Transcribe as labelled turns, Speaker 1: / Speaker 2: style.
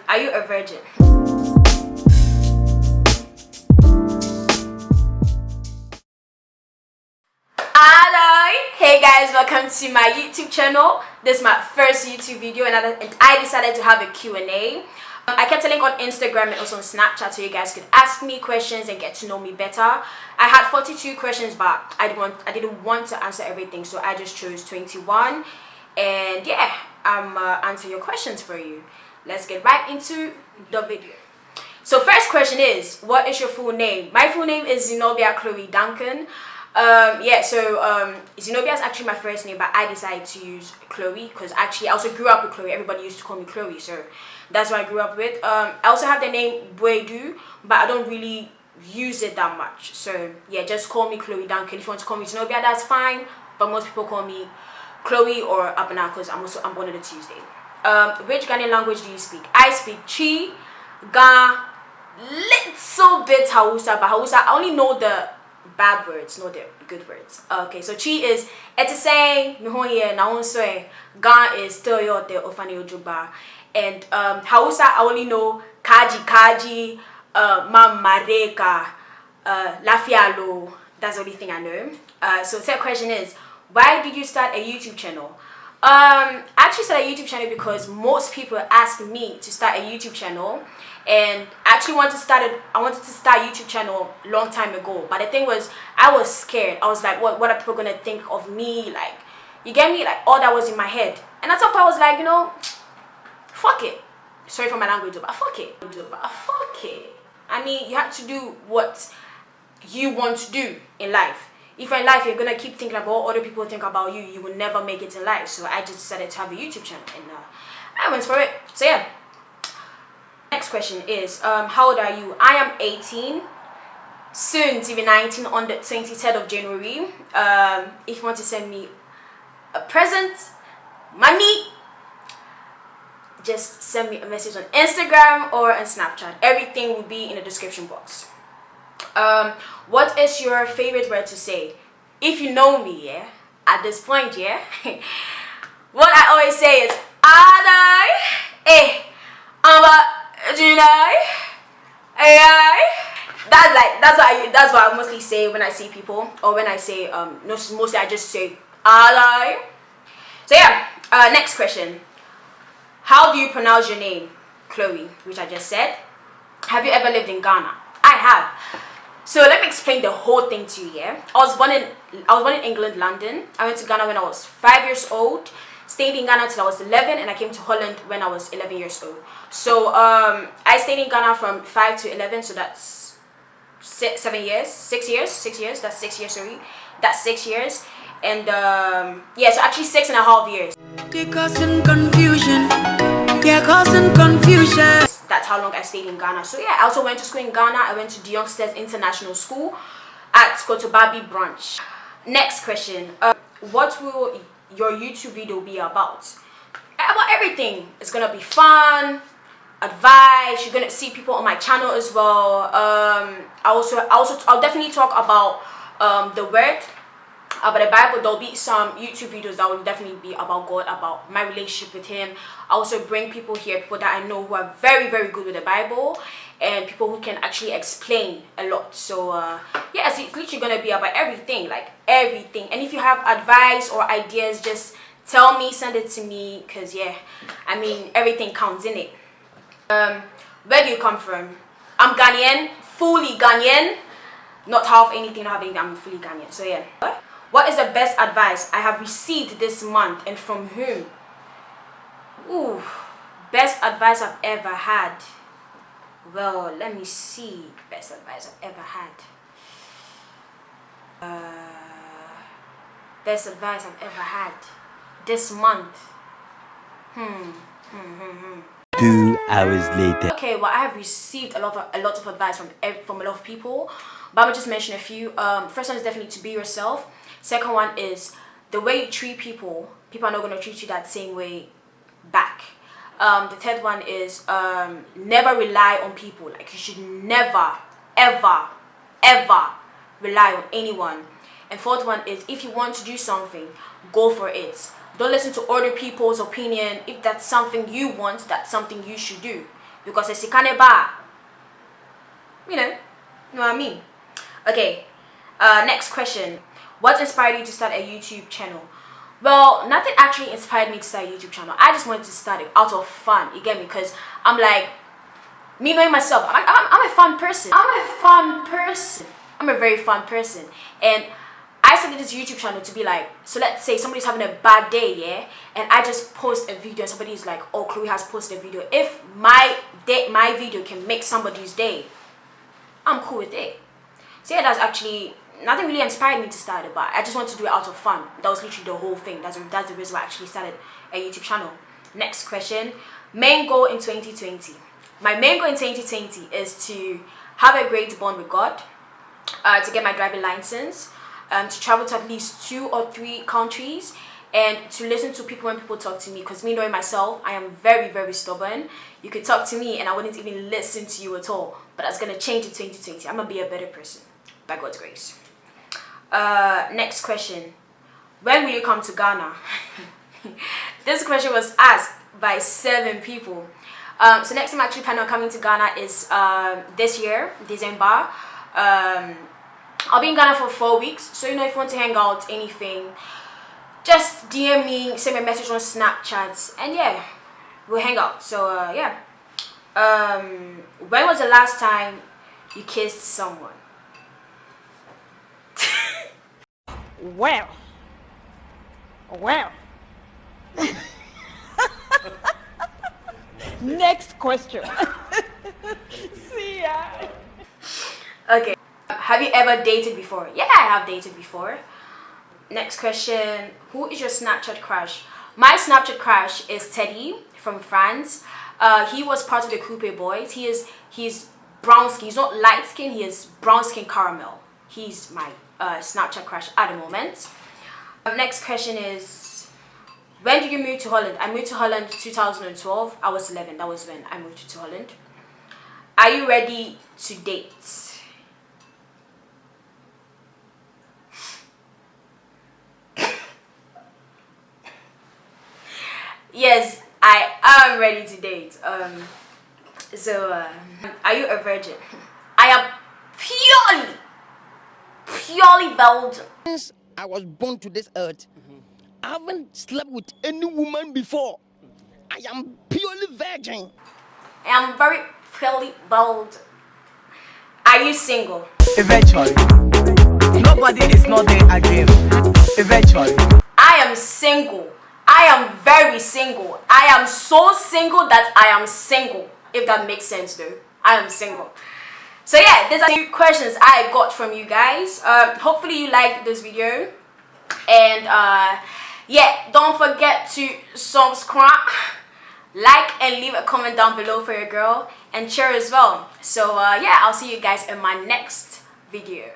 Speaker 1: Are you a virgin? Hey guys, welcome to my YouTube channel. This is my first YouTube video and I decided to have a Q&A. I kept a link on Instagram and also on Snapchat so you guys could ask me questions and get to know me better. I had 42 questions but I didn't want to answer everything, so I just chose 21. And yeah, I'm answering your questions for you. Let's get right into the video. So first question is, what is your full name? My full name is Zenobia Chloe Duncan. Zenobia is actually my first name, but I decided to use Chloe because actually I also grew up with Chloe. Everybody used to call me Chloe, so that's what I grew up with. I also have the name Boedu, but I don't really use it that much. So yeah, just call me Chloe Duncan. If you want to call me Zenobia, that's fine. But most people call me Chloe or Abana because I'm born on a Tuesday. Which Ghanaian language do you speak? I speak Chi, Ga, little bit Hausa, but Hausa I only know the bad words, not the good words. Okay, so Chi is etise mihoye naunsoe, Ga is toyote ofani ojuba, and Hausa I only know kaji, mamareka, lafialo. That's the only thing I know. So third question is, why did you start a YouTube channel? I actually started a YouTube channel because most people asked me to start a YouTube channel, and I actually wanted to start a YouTube channel a long time ago. But the thing was, I was scared. I was like, what are people gonna think of me? Like, you get me? Like, all that was in my head. And at some point I was like, you know, fuck it. Sorry for my language, but fuck it. I mean, you have to do what you want to do in life. If in life you're gonna keep thinking about what other people think about you, you will never make it in life. So I just decided to have a YouTube channel, and I went for it. So yeah. Next question is, how old are you? I am 18, soon to be 19 on the 23rd of January. If you want to send me a present, money, just send me a message on Instagram or on Snapchat. Everything will be in the description box. What is your favorite word to say? If you know me, yeah, at this point, yeah, what I always say is Adai, that's what I mostly say when I see people, or when I say mostly I just say Adai. So yeah, next question. How do you pronounce your name? Chloe, which I just said. Have you ever lived in Ghana? I have. So let me explain the whole thing to you. Yeah, I was born in England, London. I went to Ghana when I was 5 years old. Stayed in Ghana till I was 11, and I came to Holland when I was 11 years old. So I stayed in Ghana from 5 to 11. So that's 6 years. That's 6 years. Sorry, that's 6 years. And yeah, so actually 6.5 years. They're causing confusion. That's how long I stayed in Ghana. So yeah, I also went to school in Ghana. I went to the Youngsters International School at Kotobabi branch. Next question. What will your YouTube video be about? About everything. It's gonna be fun, advice. You're gonna see people on my channel as well. I'll definitely talk about the word, about the Bible. There'll be some YouTube videos that will definitely be about God, about my relationship with Him. I also bring people here, people that I know who are very, very good with the Bible, and people who can actually explain a lot. So yeah, it's literally gonna be about everything, like everything. And if you have advice or ideas, just tell me, send it to me, because yeah, I mean, everything counts in it. Where do you come from? I'm Ghanaian, fully Ghanaian, not half anything, not half anything. I'm fully Ghanaian. So yeah. What is the best advice I have received this month, and from whom? Ooh, best advice I've ever had. Well, let me see. Best advice I've ever had. Best advice I've ever had this month.
Speaker 2: 2 hours later.
Speaker 1: Okay, well, I have received a lot of advice from a lot of people, but I'm just mention a few. First one is definitely to be yourself. Second one is the way you treat people. People are not going to treat you that same way back. The third one is never rely on people. Like, you should never, ever rely on anyone. And fourth one is, if you want to do something, go for it. Don't listen to other people's opinion. If that's something you want, that's something you should do. because it's Sikaneba. You know what I mean? Okay, next question. What inspired you to start a YouTube channel? Well, nothing actually inspired me to start a YouTube channel. I just wanted to start it out of fun, you get me? Because I'm like, me knowing myself, I'm a fun person. I'm a very fun person. And I started this YouTube channel to be like, so let's say somebody's having a bad day, yeah? And I just post a video and somebody's like, oh, Chloe has posted a video. If my video can make somebody's day, I'm cool with it. So yeah, that's actually, nothing really inspired me to start it, but I just wanted to do it out of fun. That was literally the whole thing. That's the reason why I actually started a YouTube channel. Next question. Main goal in 2020. My main goal in 2020 is to have a great bond with God, to get my driving license, to travel to at least 2 or 3 countries, and to listen to people when people talk to me. Because me knowing myself, I am very, very stubborn. You could talk to me and I wouldn't even listen to you at all. But that's going to change in 2020. I'm going to be a better person, by God's grace. Next question. When will you come to Ghana? This question was asked by 7 people. So next time I actually plan on coming to Ghana is this year, December. I'll be in Ghana for 4 weeks. So if you want to hang out, anything, just DM me, send me a message on Snapchat, and yeah, we'll hang out. So yeah. When was the last time you kissed someone?
Speaker 3: Well. Next question. See ya.
Speaker 1: Okay. Have you ever dated before? Yeah, I have dated before. Next question. Who is your Snapchat crush? My Snapchat crush is Teddy from France. He was part of the Coupe Boys. He's brown skin. He's not light skin. He is brown skin caramel. He's my Snapchat crush at the moment. Next question is, when did you move to Holland? I moved to Holland 2012. I was 11. That was when I moved to Holland. Are you ready to date? Yes, I am ready to date. Are you a virgin? I am purely Belgian.
Speaker 4: Since I was born to this earth, I haven't slept with any woman before. I am purely virgin.
Speaker 1: I am very purely Belgian. Are you single?
Speaker 5: Eventually. Nobody is not there again. Eventually.
Speaker 1: I am single. I am very single. I am so single that I am single. If that makes sense though. I am single. So yeah, these are 2 questions I got from you guys. Hopefully you liked this video. And yeah, don't forget to subscribe, like, and leave a comment down below for your girl. And share as well. So yeah, I'll see you guys in my next video.